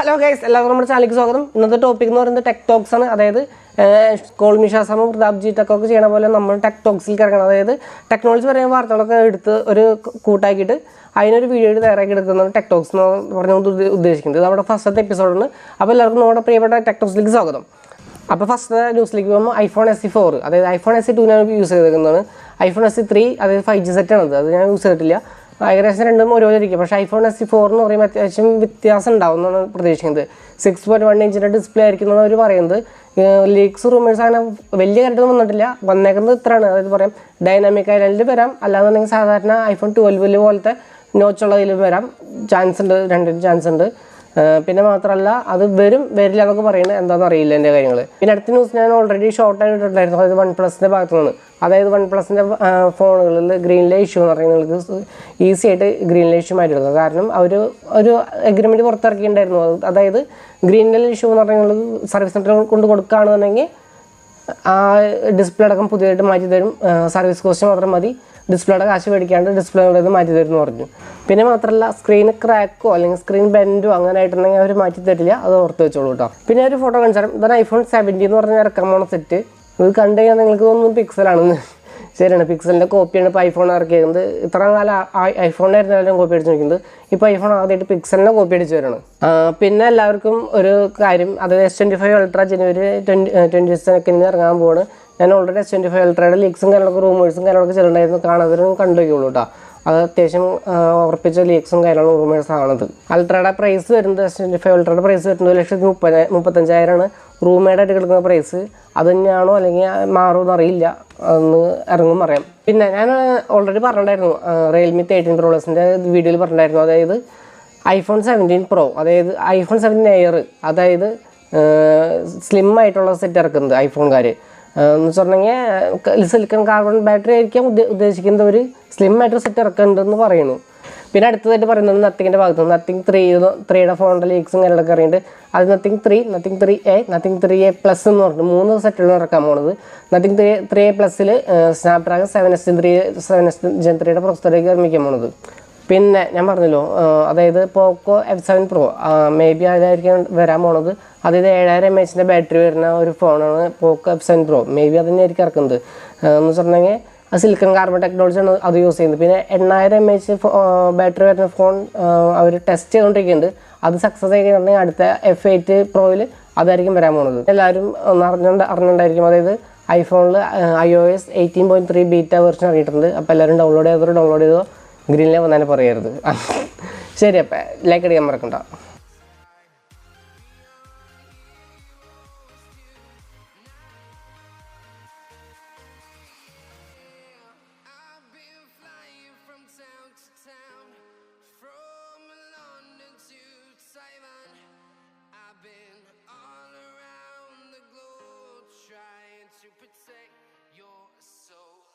Hello guys, എല്ലാവർക്കും നമ്മുടെ ചാനലിലേക്ക് സ്വാഗതം. ഇന്നത്തെ ടോപ്പിക് എന്ന് പറയുന്നത് ടെക് ടോക്സ് ആണ്. അതായത് കോൾമി ഷാസാമും പ്രതാപ് ജി ടെക്കൊക്കെ ചെയ്യണ പോലെ നമ്മൾ ടെക് ടോക്സിലേക്ക് ഇറങ്ങണം. അതായത് ടെക്നോളജി പറയുന്ന വാർത്തകളൊക്കെ എടുത്ത് ഒരു കൂട്ടാക്കിയിട്ട് അതിനൊരു വീഡിയോ തയ്യാറാക്കി എടുക്കുന്നതാണ് ടെക് ടോക്സ് എന്ന് പറഞ്ഞുകൊണ്ട് ഉദ്ദേശിക്കുന്നത്. ഇത് നമ്മുടെ ഫസ്റ്റത്തെ എപ്പിസോഡാണ്. അപ്പോൾ എല്ലാവർക്കും നമ്മുടെ പ്രിയപ്പെട്ട ടെക് ടോക്സിലേക്ക് സ്വാഗതം. അപ്പോൾ ഫസ്റ്റ് ന്യൂസിലേക്ക് പോകുമ്പോൾ ഐഫോൺ SE4, അതായത് ഐഫോൺ SE2 ഞാൻ യൂസ് ചെയ്തേക്കുന്നതാണ്. ഐഫോൺ SE3 അതായത് 5G സെറ്റാണത്, അത് ഞാൻ യൂസ് ചെയ്തിട്ടില്ല. ഏകദേശം രണ്ടും ഒരുപോലെ ഇരിക്കും. പക്ഷേ ഐഫോൺ SE4 എന്ന് പറയുമ്പോൾ അത്യാവശ്യം വ്യത്യാസം ഉണ്ടാവും എന്നാണ് പ്രതീക്ഷിക്കുന്നത്. 6.1 ഇഞ്ചിൻ്റെ ഡിസ്പ്ലേ ആയിരിക്കും എന്നാണ് അവർ പറയുന്നത്. ലീക്സ് റൂമേഴ്സ് അങ്ങനെ വലിയ കാര്യമൊന്നും വന്നിട്ടില്ല. വന്നേക്കുന്നത് ഇത്രയാണ്. അതായത് പറയാം ഡൈനാമിക് ഐലൻഡിൽ വരാം, അല്ലാന്നുണ്ടെങ്കിൽ സാധാരണ ഐഫോൺ 12 പോലത്തെ നോച്ചുള്ളതിൽ വരാം. ചാൻസ് ഉണ്ട്, രണ്ടിനും ചാൻസ് ഉണ്ട്. പിന്നെ മാത്രമല്ല അത് വരില്ല എന്നൊക്കെ പറയുന്നത് എന്താണെന്ന് അറിയില്ല എൻ്റെ കാര്യങ്ങൾ. പിന്നെ അടുത്ത ന്യൂസ് ഞാൻ ഓൾറെഡി ഷോർട്ടായിട്ട് ഇട്ടിട്ടുണ്ടായിരുന്നു. അതായത് OnePlusൻ്റെ ഭാഗത്തു നിന്ന്. അതായത് OnePlusൻ്റെ ഫോണുകളിൽ ഗ്രീൻ ലൈറ്റ് ഇഷ്യൂ എന്ന് പറയുന്നത് ഈസി ആയിട്ട് ഗ്രീൻ ലൈറ്റ് ഇഷ്യൂ മാറ്റിയെടുക്കുക. കാരണം അവർ ഒരു എഗ്രിമെൻറ്റ് പുറത്തിറക്കിയിട്ടുണ്ടായിരുന്നു. അതായത് ഗ്രീൻ ലൈറ്റ് ഇഷ്യൂ എന്ന് പറയുന്നത് സർവീസ് സെൻറ്റർ കൊണ്ട് കൊടുക്കുകയാണെന്നുണ്ടെങ്കിൽ ആ ഡിസ്പ്ലേ അടക്കം പുതിയതായിട്ട് മാറ്റി തരും. സർവീസ് കോസ്റ്റ് മാത്രം മതി, ഡിസ്പ്ലേയുടെ കാശ് മേടിക്കാണ്ട് ഡിസ്പ്ലേയുടേത് മാറ്റി തരുമെന്ന് പറഞ്ഞു. പിന്നെ മാത്രമല്ല സ്ക്രീന് ക്രാക്കോ അല്ലെങ്കിൽ സ്ക്രീൻ ബെൻഡോ അങ്ങനെ ആയിട്ടുണ്ടെങ്കിൽ അവർ മാറ്റി തരില്ല, അത് ഓർത്ത് വെച്ചോളൂ കേട്ടോ. പിന്നെ ഒരു ഫോട്ടോ കാണിച്ചാൽ ഇതാണ് ഐഫോൺ 17 എന്ന് പറഞ്ഞാൽ ഇറക്കാൻ പോണ സെറ്റ്. ഇത് കണ്ടു കഴിഞ്ഞാൽ നിങ്ങൾക്ക് തോന്നുന്നു പിക്സലാണെന്ന്. ശരിയാണ്, പിക്സലിൻ്റെ കോപ്പിയാണ് ഇപ്പോൾ ഐഫോൺ ഇറക്കിയത്. ഇത്ര കാലം ഐഫോണിനായിരുന്നു എല്ലാവരും കോപ്പി അടിച്ച് നോക്കുന്നത്. ഇപ്പോൾ ഐഫോൺ ആദ്യമായിട്ട് പിക്സലിനെ കോപ്പി അടിച്ച് വരണം. പിന്നെ എല്ലാവർക്കും ഒരു കാര്യം, അതായത് S25 Ultra ജനുവരി 22 ഇറങ്ങാൻ പോവാണ്. ഞാൻ ഓൾറെഡി S25 Ultra'യുടെ ലീക്സും കാര്യങ്ങളൊക്കെ റൂമേഴ്സും കാര്യങ്ങളൊക്കെ ചെല്ലുണ്ടായിരുന്നു. കാണാത്തവരും കണ്ടു വയ്ക്കുള്ളൂ കേട്ടോ. അത് അത്യാവശ്യം ഉറപ്പിച്ച ലീക്സും കാര്യങ്ങളും റൂമേഴ്സ് ആണത്. അൾട്രയുടെ പ്രൈസ് വരുന്നത് S25 Ultra'യുടെ പ്രൈസ് വരുന്നത് 1,35,000 റൂമേഡായിട്ട് കിടക്കുന്ന പ്രൈസ്. അത് തന്നെയാണോ അല്ലെങ്കിൽ മാറുമെന്ന് അറിയില്ല, അതൊന്ന് ഇറങ്ങും പറയാം. പിന്നെ ഞാൻ ഓൾറെഡി പറഞ്ഞിട്ടുണ്ടായിരുന്നു Realme 13 Pro+ൻ്റെ വീഡിയോയിൽ പറഞ്ഞിട്ടുണ്ടായിരുന്നു. അതായത് iPhone 17 Pro, അതായത് iPhone 17 Air, അതായത് സ്ലിം ആയിട്ടുള്ള സെറ്റ് ഇറക്കുന്നത് ഐഫോൺകാർ എന്ന് വെച്ചിട്ടുണ്ടെങ്കിൽ സിലിക്കൺ കാർബൺ ബാറ്ററി ആയിരിക്കാം ഉദ്ദേശിക്കുന്നത്. ഒരു സ്ലിം ആയിട്ട് സെറ്റ് ഇറക്കുന്നുണ്ടെന്ന് പറയുന്നു. പിന്നെ അടുത്തതായിട്ട് പറയുന്നത് നത്തിങ്ങിൻ്റെ ഭാഗത്ത് നത്തിങ് 3യുടെ ഫോണിൻ്റെ ലീക്സും കാര്യങ്ങളൊക്കെ അറിയുന്നുണ്ട്. അത് nothing 3, nothing 3A, nothing 3A+ എന്ന് പറഞ്ഞിട്ട് 3 സെറ്റുകൾ ഇറക്കാൻ പോകുന്നത്. നത്തിങ് 3A+ൽ സ്നാപ്ഡ്രാഗൺ 7S Gen 3യുടെ പ്രൊസസ്സറിലേക്ക് നിർമ്മിക്കാൻ പോകുന്നത്. പിന്നെ ഞാൻ പറഞ്ഞല്ലോ, അതായത് പോക്കോ F7 Pro മേ ബി അതായിരിക്കും വരാൻ പോണത്. അതായത് 7000 mAh ബാറ്ററി വരുന്ന ഒരു ഫോണാണ് പോക്കോ F7 Pro. മേ ബി അത് തന്നെയായിരിക്കും ഇറക്കുന്നത്. എന്ന് വെച്ചിട്ടുണ്ടെങ്കിൽ സിലിക്കൺ കാർബൺ ടെക്നോളജിയാണ് അത് യൂസ് ചെയ്യുന്നത്. പിന്നെ 8000 mAh ബാറ്ററി വരുന്ന ഫോൺ അവർ ടെസ്റ്റ് ചെയ്തുകൊണ്ടിരിക്കുന്നുണ്ട്. അത് സക്സസ് ആയി കഴിഞ്ഞിട്ടുണ്ടെങ്കിൽ അടുത്ത F8 Proയിൽ അതായിരിക്കും വരാൻ പോകുന്നത്. എല്ലാവരും അറിഞ്ഞിട്ടുണ്ടായിരിക്കും. അതായത് ഐഫോണിൽ iOS 18.3 ബീറ്റ വെർഷൻ ഇറങ്ങിയിട്ടുണ്ട്. അപ്പോൾ എല്ലാവരും ഡൗൺലോഡ് ചെയ്തോ ഗ്രീനിലെ വന്നാലും പറയരുത്. ശരി, അപ്പം ലൈക്ക് അടിക്കാൻ മറക്കണ്ട. To protect your soul.